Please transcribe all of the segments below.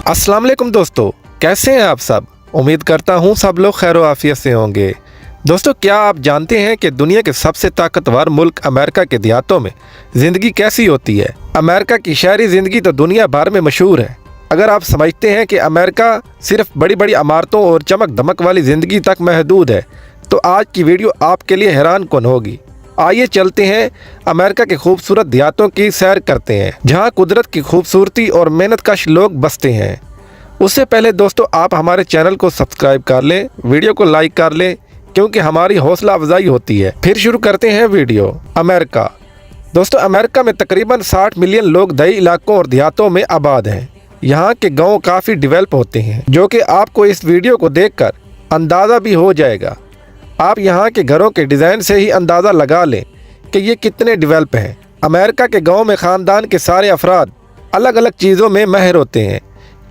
अस्सलाम वालेकुम दोस्तों, कैसे हैं आप सब। उम्मीद करता हूं सब लोग खैर व आफियत से होंगे। दोस्तों, क्या आप जानते हैं कि दुनिया के सबसे ताकतवर मुल्क अमेरिका के देहातों में ज़िंदगी कैसी होती है। अमेरिका की शहरी ज़िंदगी तो दुनिया भर में मशहूर है। अगर आप समझते हैं कि अमेरिका सिर्फ बड़ी बड़ी इमारतों और चमक दमक वाली ज़िंदगी तक महदूद है, तो आज की वीडियो आपके लिए हैरान कुन होगी। आइए चलते हैं अमेरिका के खूबसूरत देहातों की सैर करते हैं, जहां कुदरत की खूबसूरती और मेहनतकश लोग बसते हैं। उससे पहले दोस्तों, आप हमारे चैनल को सब्सक्राइब कर लें, वीडियो को लाइक कर लें, क्योंकि हमारी हौसला अफजाई होती है। फिर शुरू करते हैं वीडियो। अमेरिका। दोस्तों, अमेरिका में तकरीबन 60 मिलियन लोग दही इलाकों और देहातों में आबाद हैं। यहाँ के गाँव काफ़ी डेवलप होते हैं, जो कि आपको इस वीडियो को देखकर अंदाज़ा भी हो जाएगा। आप यहाँ के घरों के डिज़ाइन से ही अंदाज़ा लगा लें कि ये कितने डेवलप हैं। अमेरिका के गांव में ख़ानदान के सारे अफराद अलग अलग चीज़ों में माहिर होते हैं,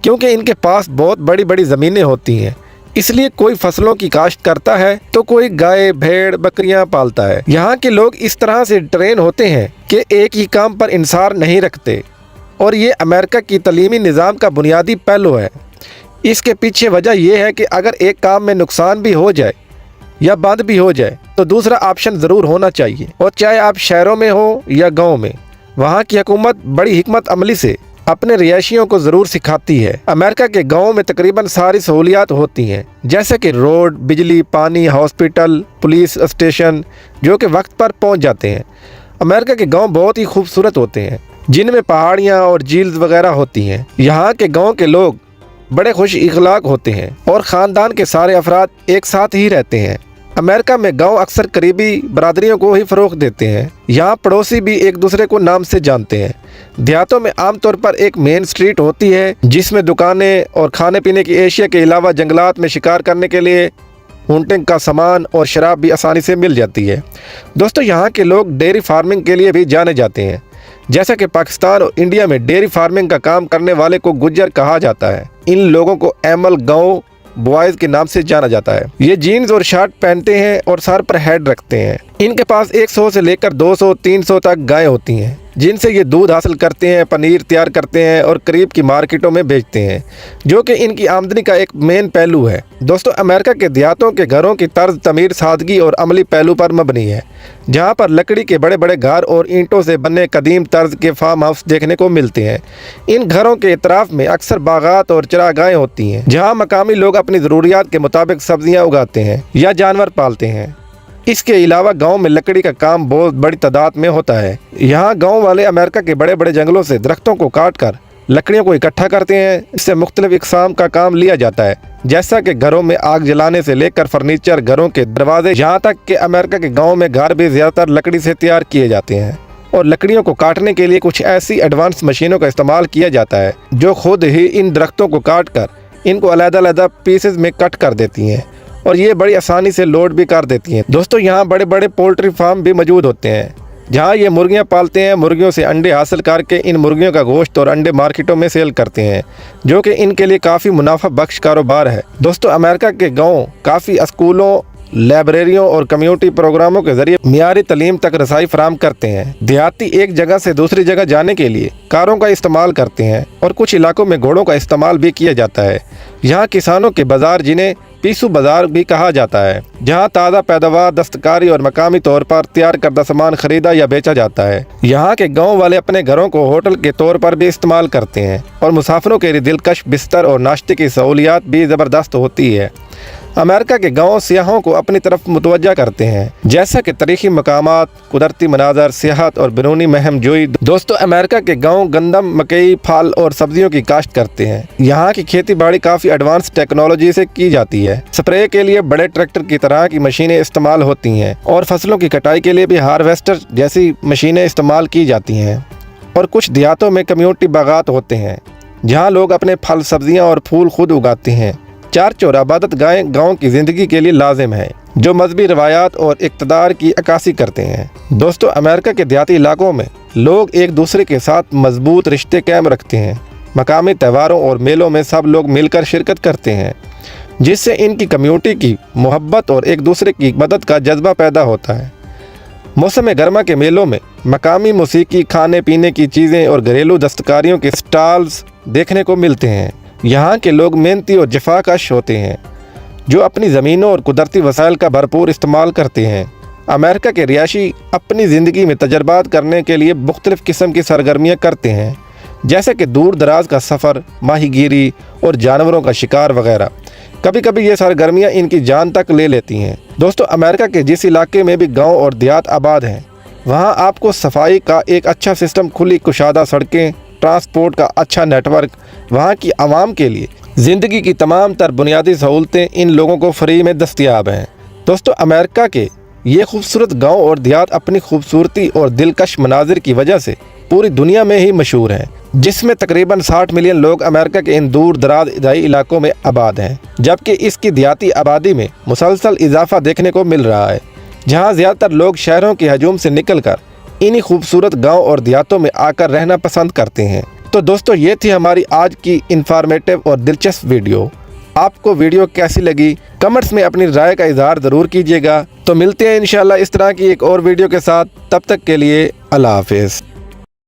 क्योंकि इनके पास बहुत बड़ी बड़ी ज़मीनें होती हैं। इसलिए कोई फसलों की काश्त करता है तो कोई गाय भेड़ बकरियां पालता है। यहाँ के लोग इस तरह से ट्रेन होते हैं कि एक ही काम पर इंसार नहीं रखते, और ये अमेरिका की तलीमी निज़ाम का बुनियादी पहलू है। इसके पीछे वजह यह है कि अगर एक काम में नुकसान भी हो जाए या बंद भी हो जाए, तो दूसरा ऑप्शन ज़रूर होना चाहिए। और चाहे आप शहरों में हो या गांव में, वहाँ की हुकूमत बड़ी हिकमत अमली से अपने रिहायशियों को ज़रूर सिखाती है। अमेरिका के गांव में तकरीबन सारी सहूलियात होती हैं, जैसे कि रोड, बिजली, पानी, हॉस्पिटल, पुलिस स्टेशन, जो कि वक्त पर पहुँच जाते हैं। अमेरिका के गाँव बहुत ही खूबसूरत होते हैं, जिनमें पहाड़ियाँ और झील वगैरह होती हैं। यहाँ के गाँव के लोग बड़े खुश इखलाक होते हैं और ख़ानदान के सारे अफराद एक साथ ही रहते हैं। अमेरिका में गांव अक्सर करीबी बरादरियों को ही फ़रोग़ देते हैं। यहाँ पड़ोसी भी एक दूसरे को नाम से जानते हैं। देहातों में आमतौर पर एक मेन स्ट्रीट होती है, जिसमें दुकानें और खाने पीने की एशिया के अलावा जंगलात में शिकार करने के लिए हंटिंग का सामान और शराब भी आसानी से मिल जाती है। दोस्तों, यहाँ के लोग डेयरी फार्मिंग के लिए भी जाने जाते हैं। जैसा कि पाकिस्तान और इंडिया में डेयरी फार्मिंग का काम करने वाले को गुज्जर कहा जाता है, इन लोगों को एमल गाँव बॉयज़ के नाम से जाना जाता है। ये जीन्स और शर्ट पहनते हैं और सर पर हेड रखते हैं। इनके पास 100 से लेकर 200-300 तक गायें होती हैं, जिनसे ये दूध हासिल करते हैं, पनीर तैयार करते हैं और करीब की मार्केटों में बेचते हैं, जो कि इनकी आमदनी का एक मेन पहलू है। दोस्तों, अमेरिका के देहातों के घरों की तर्ज तमीर सादगी और अमली पहलू पर मबनी है, जहाँ पर लकड़ी के बड़े बड़े घर और ईंटों से बने कदीम तर्ज के फार्म हाउस देखने को मिलते हैं। इन घरों के इतराफ में अक्सर बागात और चरागाहें होती हैं, जहाँ मकामी लोग अपनी ज़रूरियात के मुताबिक सब्जियाँ उगाते हैं या जानवर पालते हैं। इसके अलावा गांव में लकड़ी का काम बहुत बड़ी तादाद में होता है। यहाँ गांव वाले अमेरिका के बड़े बड़े जंगलों से दरख्तों को काट कर लकड़ियों को इकट्ठा करते हैं। इससे मुख्तलिफ इक़साम का काम लिया जाता है, जैसा कि घरों में आग जलाने से लेकर फर्नीचर, घरों के दरवाजे, यहाँ तक कि अमेरिका के गाँव में घर भी ज़्यादातर लकड़ी से तैयार किए जाते हैं। और लकड़ियों को काटने के लिए कुछ ऐसी एडवांस मशीनों का इस्तेमाल किया जाता है, जो खुद ही इन दरख्तों को काट कर इनको अलग-अलग पीसेज में कट कर देती हैं, और ये बड़ी आसानी से लोड भी कर देती हैं। दोस्तों, यहाँ बड़े बड़े पोल्ट्री फार्म भी मौजूद होते हैं, जहाँ ये मुर्गियाँ पालते हैं। मुर्गियों से अंडे हासिल करके इन मुर्गियों का गोश्त और अंडे मार्केटों में सेल करते हैं, जो कि इनके लिए काफ़ी मुनाफा बख्श कारोबार है। दोस्तों, अमेरिका के गाँव काफ़ी स्कूलों, लाइब्रेरियों और कम्युनिटी प्रोग्रामों के जरिए मियारी तालीम तक रसाई फराहम करते हैं। देहाती एक जगह से दूसरी जगह जाने के लिए कारों का इस्तेमाल करते हैं, और कुछ इलाकों में घोड़ों का इस्तेमाल भी किया जाता है। यहाँ किसानों के बाजार, जिन्हें पीसू बाजार भी कहा जाता है, जहाँ ताज़ा पैदावार, दस्तकारी और मकामी तौर पर तैयार करदा सामान खरीदा या बेचा जाता है। यहाँ के गांव वाले अपने घरों को होटल के तौर पर भी इस्तेमाल करते हैं, और मुसाफिरों के लिए दिलकश बिस्तर और नाश्ते की सहूलियात भी ज़बरदस्त होती है। अमेरिका के गांव सियाहों को अपनी तरफ मुतवज्जा करते हैं, जैसा कि तारीखी मकामात, कुदरती मनाजर, सियाहत और बैरूनी महम जोई। दोस्तों, अमेरिका के गांव गंदम, मकई, फल और सब्जियों की काश्त करते हैं। यहाँ की खेती बाड़ी काफ़ी एडवांस टेक्नोलॉजी से की जाती है। स्प्रे के लिए बड़े ट्रैक्टर की तरह की मशीनें इस्तेमाल होती हैं, और फसलों की कटाई के लिए भी हार्वेस्टर जैसी मशीनें इस्तेमाल की जाती हैं। और कुछ देहातों में कम्युनिटी बागात होते हैं, जहाँ लोग अपने फल, सब्जियाँ और फूल खुद उगाते हैं। चार चौर इबादत गाहें गाँव की ज़िंदगी के लिए लाजिम है, जो मजहबी रवायात और इक़्तिदार की अक्कासी करते हैं। दोस्तों, अमेरिका के देहाती इलाकों में लोग एक दूसरे के साथ मजबूत रिश्ते कायम रखते हैं। मकामी त्योहारों और मेलों में सब लोग मिलकर शिरकत करते हैं, जिससे इनकी कम्युनिटी की मोहब्बत और एक दूसरे की मदद का जज्बा पैदा होता है। मौसम गर्मा के मेलों में मकामी मौसीकी, खाने पीने की चीज़ें और घरेलू दस्तकारियों के स्टॉल्स देखने को मिलते हैं, यहाँ के लोग मेहनती और जफाकश होते हैं जो अपनी ज़मीनों और कुदरती वसाइल का भरपूर इस्तेमाल करते हैं। अमेरिका के रिहायशी अपनी ज़िंदगी में तजर्बात करने के लिए मुख्तलिफ़ किस्म की सरगर्मियाँ करते हैं, जैसे कि दूर दराज का सफ़र, माहीगीरी और जानवरों का शिकार वगैरह। कभी कभी ये सरगर्मियाँ इनकी जान तक ले लेती हैं। दोस्तों, अमेरिका के जिस इलाके में भी गांव और देहात आबाद हैं, वहां आपको सफाई का एक अच्छा सिस्टम, खुली कुशादा सड़कें, ट्रांसपोर्ट का अच्छा नेटवर्क, वहां की आवाम के लिए ज़िंदगी की तमाम तर बुनियादी सहूलतें इन लोगों को फ्री में दस्तयाब हैं। दोस्तों, अमेरिका के ये खूबसूरत गांव और देहात अपनी खूबसूरती और दिलकश मनाजिर की वजह से पूरी दुनिया में ही मशहूर हैं, जिसमें तकरीबन 60 मिलियन लोग अमेरिका के इन दूर दराज इदाई इलाकों में आबाद हैं, जबकि इसकी देहाती आबादी में मुसलसल इजाफा देखने को मिल रहा है, जहां ज़्यादातर लोग शहरों के हजूम से निकलकर इन्हीं खूबसूरत गांव और देहातों में आकर रहना पसंद करते हैं। तो दोस्तों, ये थी हमारी आज की इंफॉर्मेटिव और दिलचस्प वीडियो। आपको वीडियो कैसी लगी कमेंट्स में अपनी राय का इजहार ज़रूर कीजिएगा। तो मिलते हैं इंशाल्लाह इस तरह की एक और वीडियो के साथ। तब तक के लिए अल्लाह हाफिज़।